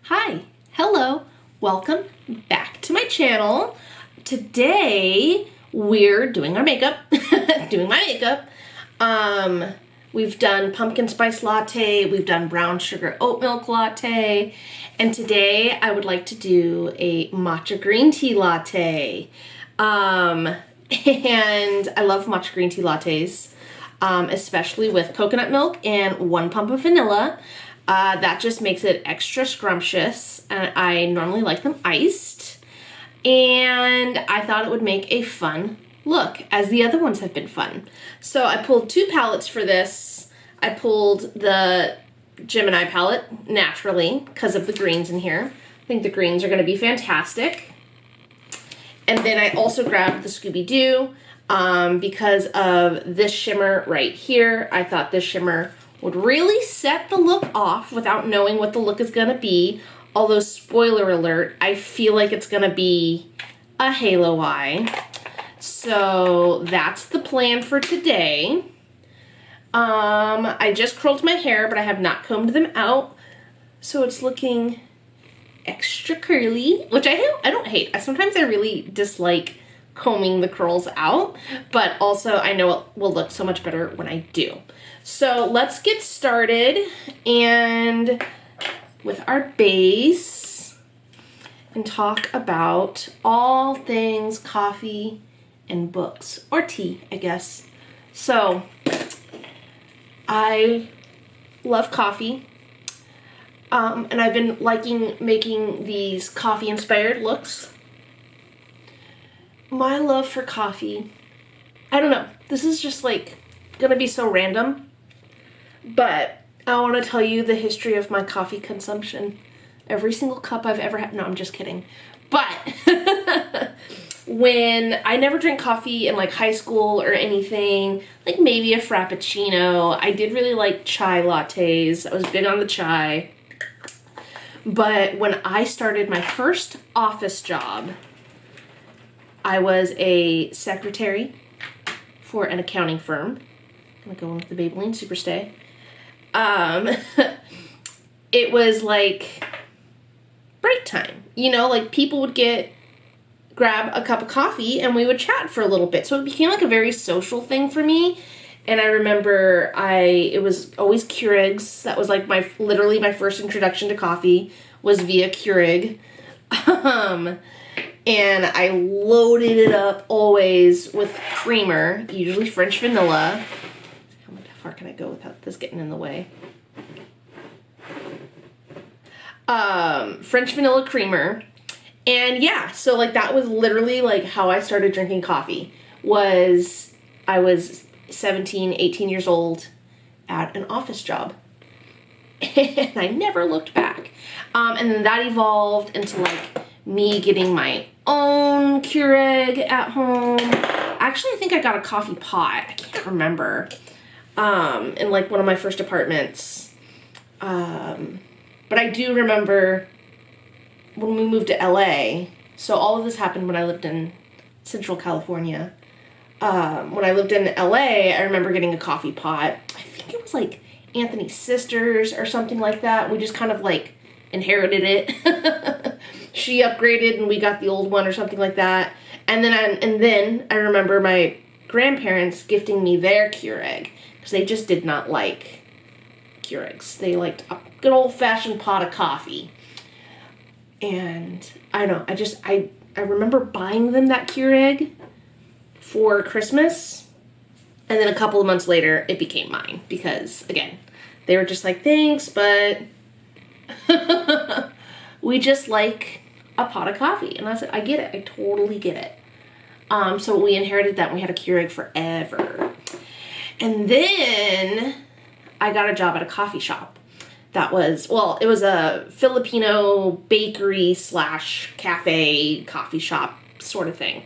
Hi, hello, welcome back to my channel. Today we're doing our makeup, doing my makeup. We've done pumpkin spice latte, we've done brown sugar oat milk latte, and today I would like to do a matcha green tea latte. And I love matcha green tea lattes, especially with coconut milk and 1 pump of vanilla. That just makes it extra scrumptious, and I normally like them iced. And I thought it would make a fun look, as the other ones have been fun. So I pulled 2 palettes for this. I pulled the Gemini palette, naturally, because of the greens in here. I think the greens are going to be fantastic. And then I also grabbed the Scooby-Doo because of this shimmer right here. I thought this shimmer would really set the look off without knowing what the look is gonna be. Although, spoiler alert, I feel like it's gonna be a halo eye. So that's the plan for today. I just curled my hair, but I have not combed them out. So it's looking extra curly, which I don't hate. Sometimes I really dislike combing the curls out, but also I know it will look so much better when I do. So let's get started and with our base and talk about all things coffee and books, or tea, I guess. So I love coffee, and I've been liking making these coffee inspired looks. My love for coffee, I don't know, this is just like gonna be so random, but I want to tell you the history of my coffee consumption. Every single cup I've ever had, no, I'm just kidding. But when I never drank coffee in like high school or anything, like maybe a frappuccino. I did really like chai lattes. I was big on the chai. But when I started my first office job, I was a secretary for an accounting firm. I'm gonna go with the Maybelline Superstay. It was like break time, you know, like people would grab a cup of coffee and we would chat for a little bit. So it became like a very social thing for me. And I remember it was always Keurigs. That was like literally my first introduction to coffee was via Keurig. And I loaded it up always with creamer, usually French vanilla. How far can I go without this getting in the way? French vanilla creamer. And yeah, so like that was literally like how I started drinking coffee. I was 17, 18 years old at an office job. And I never looked back. And then that evolved into like me getting my own Keurig at home. Actually, I think I got a coffee pot. I can't remember. In like one of my first apartments. But I do remember when we moved to LA. So all of this happened when I lived in Central California. When I lived in LA, I remember getting a coffee pot. I think it was like Anthony's sisters or something like that. We just kind of like inherited it. She upgraded and we got the old one or something like that. And then I remember my grandparents gifting me their Keurig because they just did not like Keurigs. They liked a good old-fashioned pot of coffee. And I don't know, I remember buying them that Keurig for Christmas. And then a couple of months later, it became mine because, again, they were just like, thanks, but we just like a pot of coffee. And I said, I get it. I totally get it. So we inherited that and we had a Keurig forever. And then I got a job at a coffee shop. That was, well, it was a Filipino bakery / cafe coffee shop sort of thing.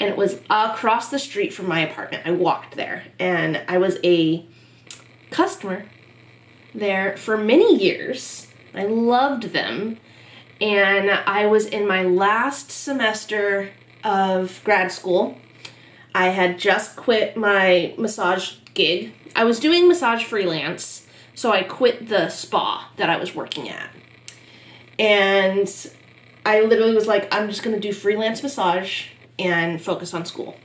And it was across the street from my apartment. I walked there and I was a customer there for many years. I loved them. And I was in my last semester of grad school. I had just quit my massage gig. I was doing massage freelance, so I quit the spa that I was working at. And I literally was like, I'm just going to do freelance massage and focus on school.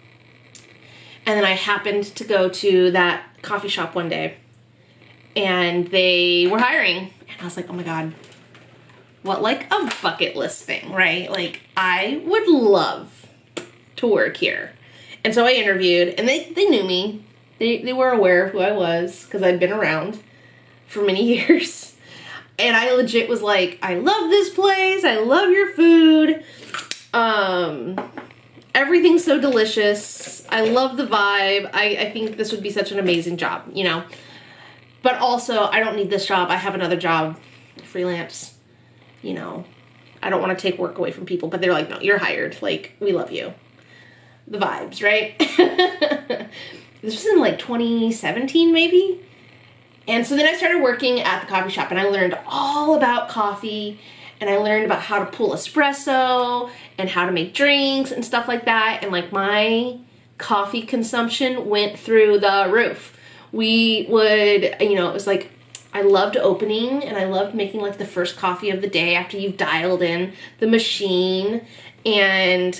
And then I happened to go to that coffee shop one day and they were hiring. And I was like, oh my God, what like a bucket list thing, right? Like I would love to work here. And so I interviewed and they knew me. They were aware of who I was because I'd been around for many years. And I legit was like, I love this place. I love your food. Everything's so delicious. I love the vibe. I think this would be such an amazing job, you know. But also, I don't need this job. I have another job, freelance, you know. I don't want to take work away from people. But they're like, no, you're hired. Like, we love you. The vibes, right? This was in like 2017, maybe. And so then I started working at the coffee shop and I learned all about coffee and I learned about how to pull espresso and how to make drinks and stuff like that. And like my coffee consumption went through the roof. We would, you know, it was like, I loved opening and I loved making like the first coffee of the day after you've dialed in the machine and,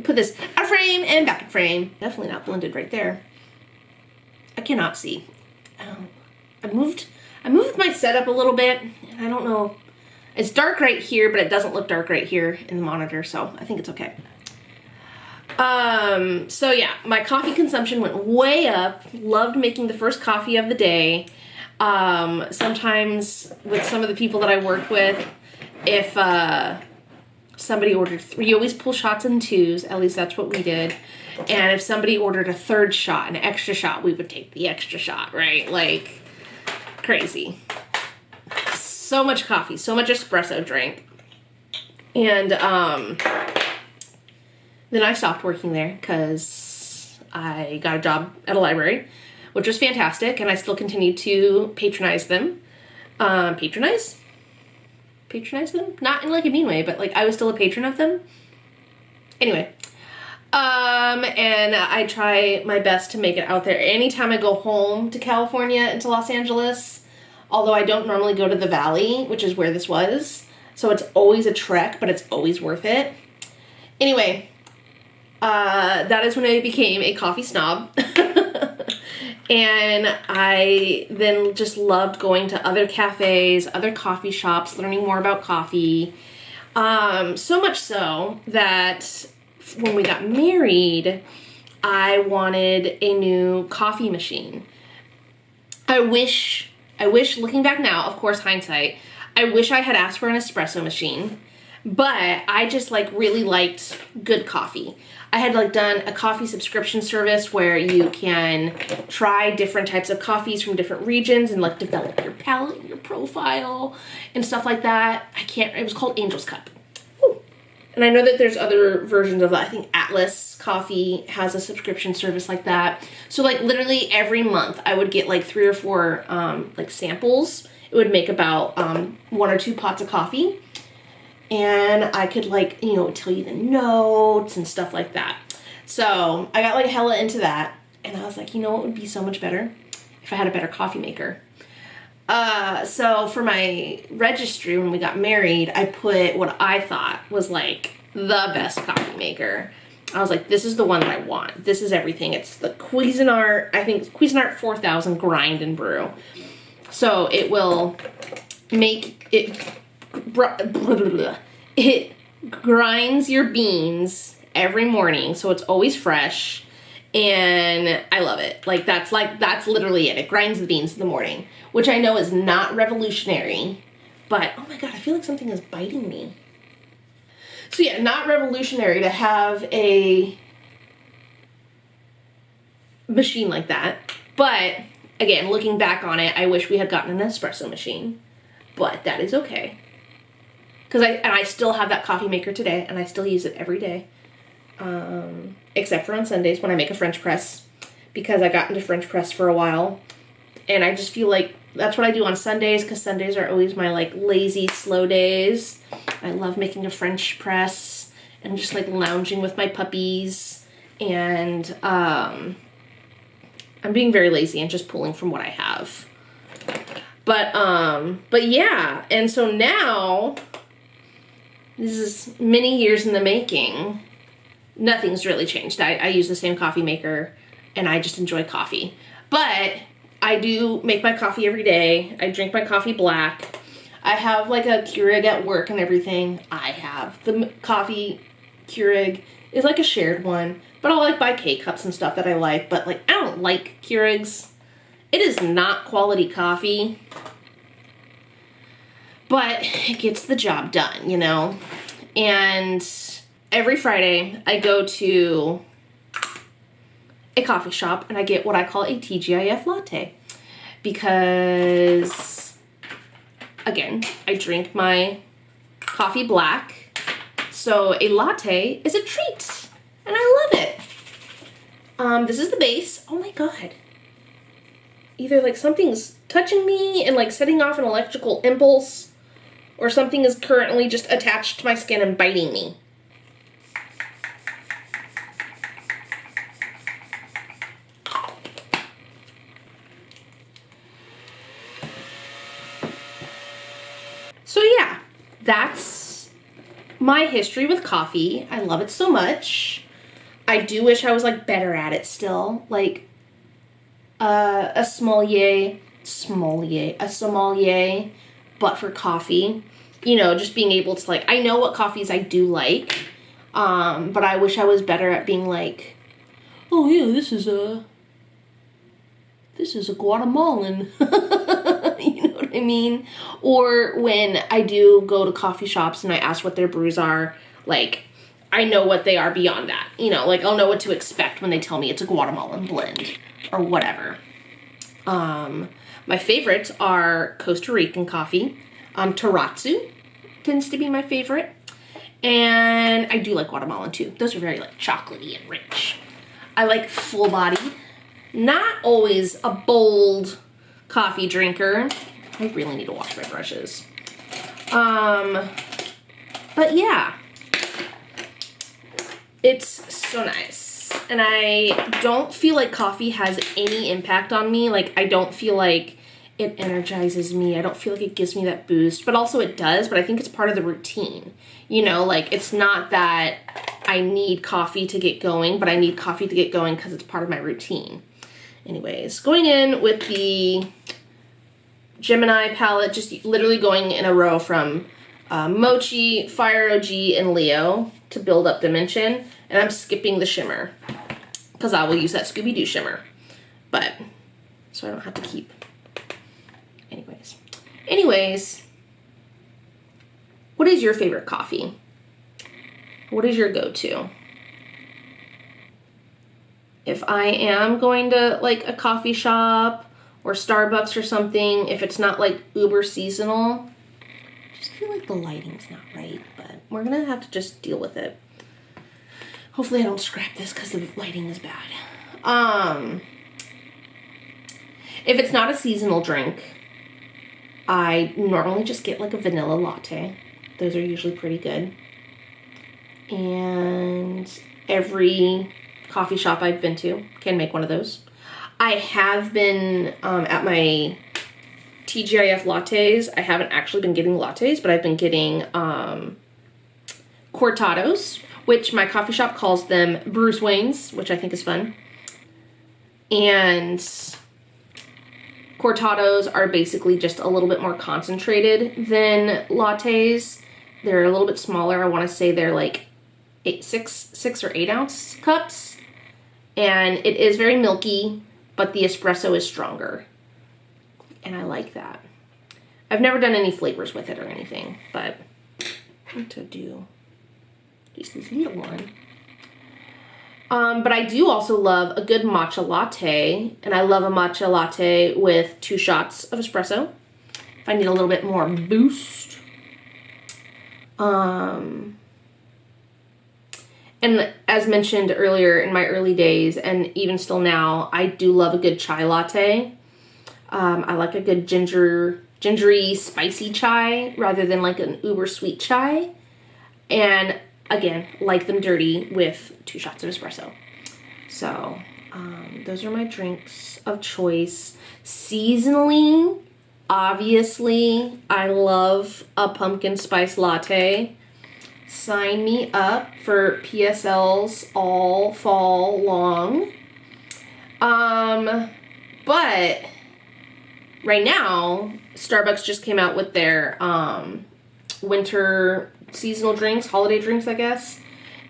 put this out of frame and back in frame. Definitely not blended right there. I cannot see. I moved my setup a little bit, and I don't know. It's dark right here, but it doesn't look dark right here in the monitor, so I think it's okay. So yeah, my coffee consumption went way up. Loved making the first coffee of the day. Sometimes with some of the people that I worked with, if somebody ordered, we always pull shots in twos, at least that's what we did. And if somebody ordered a third shot, an extra shot, we would take the extra shot, right? Like, crazy. So much coffee, so much espresso drink. And then I stopped working there because I got a job at a library, which was fantastic, and I still continue to patronize them. Patronize them? Not in like a mean way, but like I was still a patron of them. Anyway. And I try my best to make it out there. Anytime I go home to California and to Los Angeles, although I don't normally go to the Valley, which is where this was, so it's always a trek, but it's always worth it. Anyway, that is when I became a coffee snob. And I then just loved going to other cafes, other coffee shops, learning more about coffee. So much so that when we got married, I wanted a new coffee machine. I wish, looking back now, of course, hindsight, I wish I had asked for an espresso machine, but I just like really liked good coffee. I had like done a coffee subscription service where you can try different types of coffees from different regions and like develop your palate and your profile and stuff like that. It was called Angel's Cup. And I know that there's other versions of that. I think Atlas Coffee has a subscription service like that. So like literally every month I would get like 3 or 4 like samples. It would make about 1 or 2 pots of coffee. And I could like, you know, tell you the notes and stuff like that. So I got like hella into that. And I was like, you know what would be so much better? If I had a better coffee maker. So for my registry when we got married, I put what I thought was like the best coffee maker. I was like, this is the one that I want. This is everything. It's the Cuisinart, I think it's Cuisinart 4000 grind and brew. So it will make it, it grinds your beans every morning. So it's always fresh. And I love it. Like that's literally it. It grinds the beans in the morning, which I know is not revolutionary, but oh my God, I feel like something is biting me. So yeah, not revolutionary to have a machine like that. But again, looking back on it, I wish we had gotten an espresso machine, but that is okay. Because I still have that coffee maker today and I still use it every day. Except for on Sundays when I make a French press, because I got into French press for a while and I just feel like that's what I do on Sundays, because Sundays are always my like lazy slow days. I love making a French press and just like lounging with my puppies, and I'm being very lazy and just pulling from what I have. But yeah, and so now, this is many years in the making, nothing's really changed. I use the same coffee maker, and I just enjoy coffee. But I do make my coffee every day. I drink my coffee black. I have like a Keurig at work and everything. I have the coffee Keurig is like a shared one, but I'll like buy K-cups and stuff that I like, but like I don't like Keurigs. It is not quality coffee, but it gets the job done, you know? And every Friday I go to a coffee shop and I get what I call a TGIF latte because, again, I drink my coffee black, so a latte is a treat, and I love it. This is the base. Oh my god. Either like something's touching me and like setting off an electrical impulse, or something is currently just attached to my skin and biting me. So yeah, that's my history with coffee. I love it so much. I do wish I was like better at it still. Like a sommelier, but for coffee. You know, just being able to like, I know what coffees I do like, but I wish I was better at being like, oh yeah, this is a Guatemalan. You know what I mean? Or when I do go to coffee shops and I ask what their brews are, like, I know what they are beyond that. You know, like, I'll know what to expect when they tell me it's a Guatemalan blend or whatever. My favorites are Costa Rican coffee. Terrazzo tends to be my favorite. And I do like Guatemalan too. Those are very like chocolatey and rich. I like full-bodied. Not always a bold coffee drinker. I really need to wash my brushes. But yeah, it's so nice. And I don't feel like coffee has any impact on me. Like, I don't feel like it energizes me. I don't feel like it gives me that boost, but also it does, but I think it's part of the routine. You know, like, it's not that I need coffee to get going, but I need coffee to get going because it's part of my routine. Anyways, going in with the Gemini palette, just literally going in a row from Mochi, Fire OG, and Leo to build up dimension. And I'm skipping the shimmer because I will use that Scooby-Doo shimmer. But, so I don't have to keep. Anyways, what is your favorite coffee? What is your go-to? If I am going to like a coffee shop or Starbucks or something, if it's not like uber seasonal, I just feel like the lighting's not right, but we're gonna have to just deal with it. Hopefully I don't scrap this because the lighting is bad. If it's not a seasonal drink, I normally just get like a vanilla latte. Those are usually pretty good. And every coffee shop I've been to can make one of those. I have been at my TGIF lattes. I haven't actually been getting lattes, but I've been getting cortados, which my coffee shop calls them Bruce Waynes, which I think is fun. And cortados are basically just a little bit more concentrated than lattes. They're a little bit smaller. I want to say they're like 6 or 8 ounce cups. And it is very milky, but the espresso is stronger. And I like that. I've never done any flavors with it or anything, but I want to do just this little one. But I do also love a good matcha latte, and I love a matcha latte with 2 shots of espresso if I need a little bit more boost. And as mentioned earlier, in my early days, and even still now, I do love a good chai latte. I like a good gingery, spicy chai rather than like an uber sweet chai. And again, like them dirty with 2 shots of espresso. So those are my drinks of choice. Seasonally, Obviously, I love a pumpkin spice latte. Sign me up for PSLs all fall long. But right now, Starbucks just came out with their winter seasonal drinks, holiday drinks, I guess.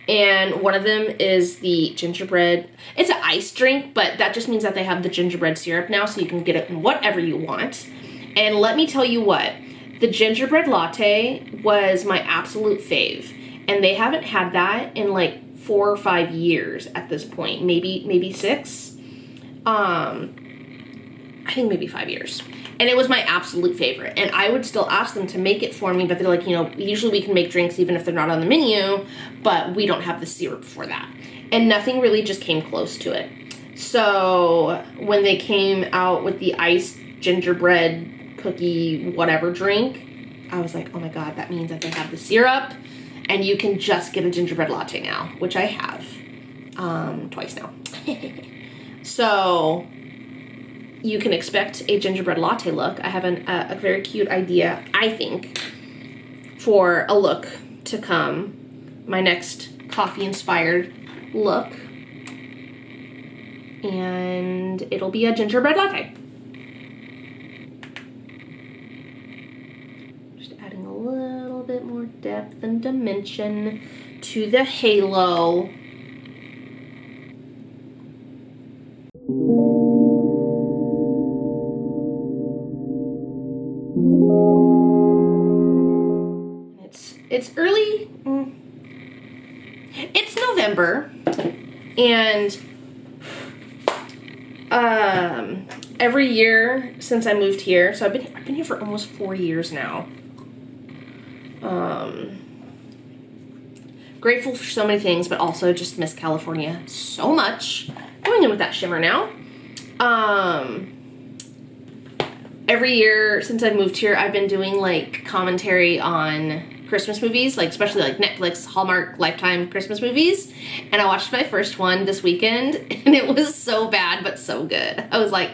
And one of them is the gingerbread. It's an iced drink, but that just means that they have the gingerbread syrup now, so you can get it in whatever you want. And let me tell you what, the gingerbread latte was my absolute fave. And they haven't had that in like 4 or 5 years at this point. Maybe 6. I think maybe 5 years. And it was my absolute favorite. And I would still ask them to make it for me, but they're like, you know, usually we can make drinks even if they're not on the menu, but we don't have the syrup for that. And nothing really just came close to it. So when they came out with the iced gingerbread cookie whatever drink, I was like, oh my God, that means that they have the syrup and you can just get a gingerbread latte now, which I have twice now. So you can expect a gingerbread latte look. I have a very cute idea, I think, for a look to come. My next coffee-inspired look. And it'll be a gingerbread latte. Just adding a little bit more depth and dimension to the halo. It's early, it's November, and every year since I moved here, so I've been here for almost 4 years now. Grateful for so many things, but also just miss California so much. Going in with that shimmer now. Every year since I've moved here, I've been doing like commentary on Christmas movies, like especially like Netflix, Hallmark, Lifetime Christmas movies. And I watched my first one this weekend and it was so bad, but so good. I was like,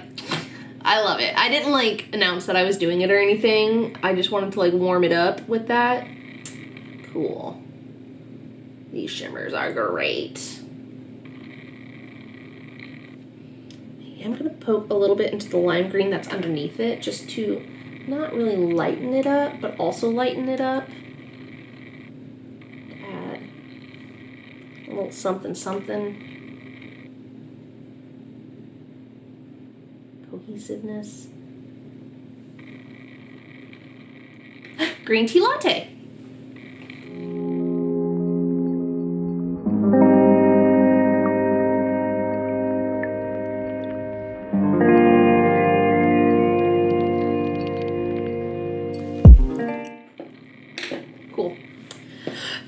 I love it. I didn't like announce that I was doing it or anything. I just wanted to like warm it up with that. Cool. These shimmers are great. I'm gonna poke a little bit into the lime green that's underneath it just to not really lighten it up, but also lighten it up. Add a little something something. Cohesiveness. Green tea latte.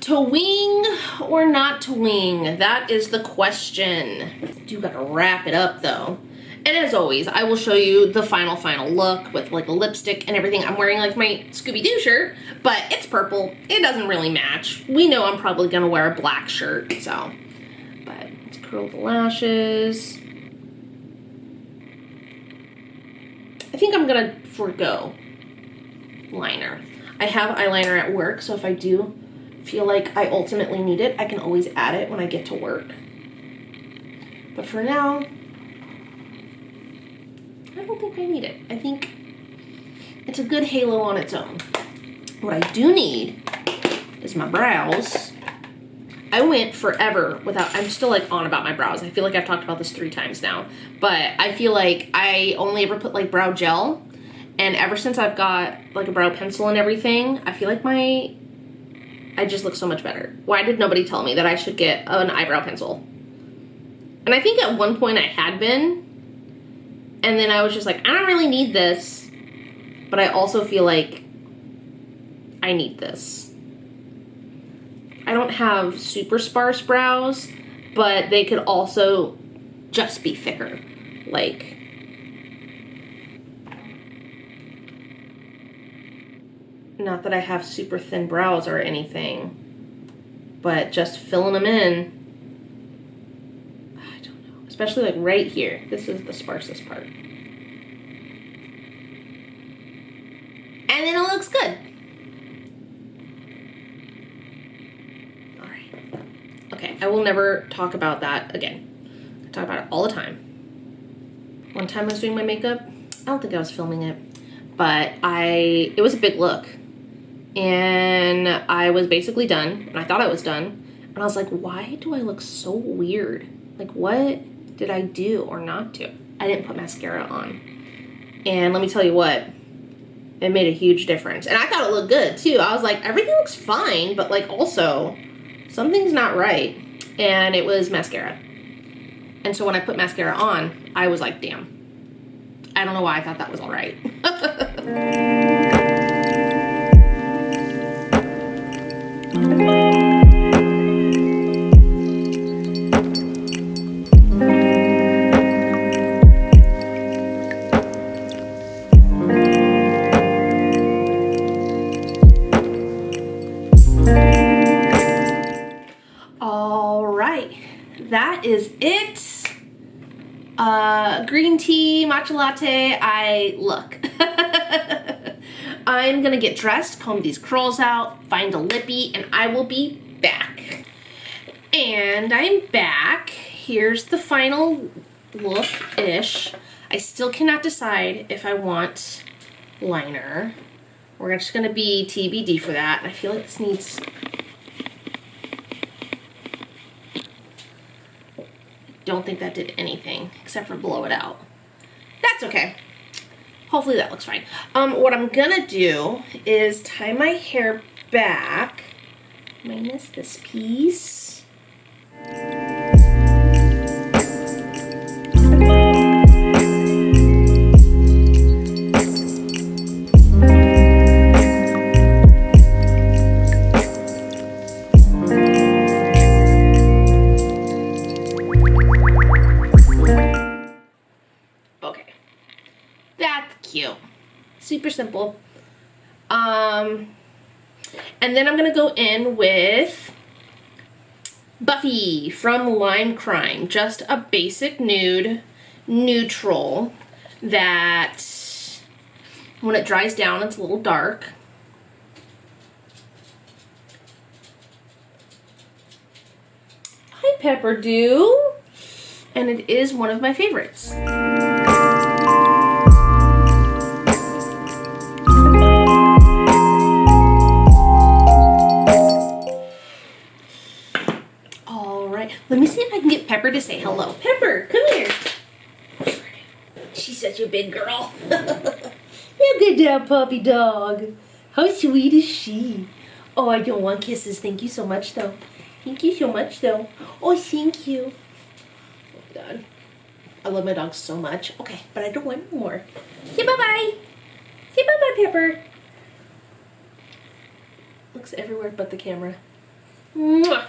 To wing or not to wing? That is the question. You gotta wrap it up though. And as always, I will show you the final look with like a lipstick and everything. I'm wearing like my Scooby-Doo shirt, but it's purple. It doesn't really match. We know I'm probably gonna wear a black shirt, so. But let's curl the lashes. I think I'm gonna forego liner. I have eyeliner at work, so if I do feel like I ultimately need it, I can always add it when I get to work. But for now, I don't think I need it. I think it's a good halo on its own. What I do need is my brows. I went forever without, I'm still like on about my brows. I feel like I've talked about this 3 times now, but I feel like I only ever put like brow gel, and ever since I've got like a brow pencil and everything, I feel like I just look so much better. Why did nobody tell me that I should get an eyebrow pencil? And I think at one point I had been, and then I was just like, I don't really need this, but I also feel like I need this. I don't have super sparse brows, but they could also just be thicker. Like, not that I have super thin brows or anything, but just filling them in, I don't know, especially like right here. This is the sparsest part. looks good. All right. Okay, I will never talk about that again. I talk about it all the time. One time I was doing my makeup, I don't think I was filming it, but it was a big look. And I was basically done, and I thought I was done. And I was like, why do I look so weird? Like, what did I do or not do? I didn't put mascara on. And let me tell you what, it made a huge difference. And I thought it looked good too. I was like, everything looks fine, but like also, something's not right. And it was mascara. And so when I put mascara on, I was like, damn. I don't know why I thought that was all right. All right, that is it. Green tea, matcha latte, look. I'm gonna get dressed, comb these curls out, find a lippy, and I will be back. And I'm back. Here's the final look-ish. I still cannot decide if I want liner. We're just gonna be TBD for that. I feel like this needs... Don't think that did anything except for blow it out. That's okay. Hopefully that looks fine. What I'm gonna do is tie my hair back, minus this piece. Cute. Super simple. And then I'm gonna go in with Buffy from Lime Crime. Just a basic nude, neutral that when it dries down, it's a little dark. Hi, Pepper Dew. And it is one of my favorites. Let me see if I can get Pepper to say hello. Pepper, come here. She's such a big girl. You good down, puppy dog. How sweet is she? Oh, I don't want kisses. Thank you so much, though. Thank you so much, though. Oh, thank you. Oh, God. I love my dog so much. Okay, but I don't want more. Say bye-bye. Say bye-bye, Pepper. Looks everywhere but the camera. Mwah.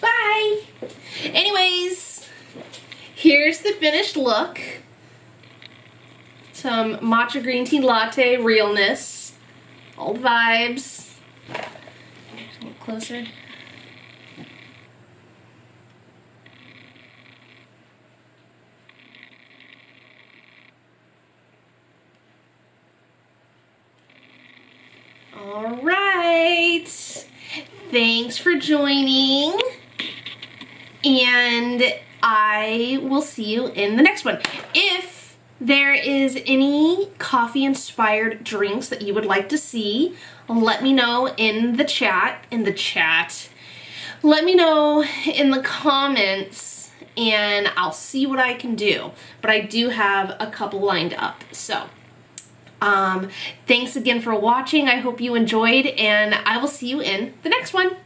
Bye. Anyways, here's the finished look. Some matcha green tea latte realness. All the vibes. A little closer. All right. Thanks for joining. And I will see you in the next one. If there is any coffee inspired drinks that you would like to see, let me know in the chat. Let me know in the comments and I'll see what I can do. But I do have a couple lined up. So thanks again for watching. I hope you enjoyed and I will see you in the next one.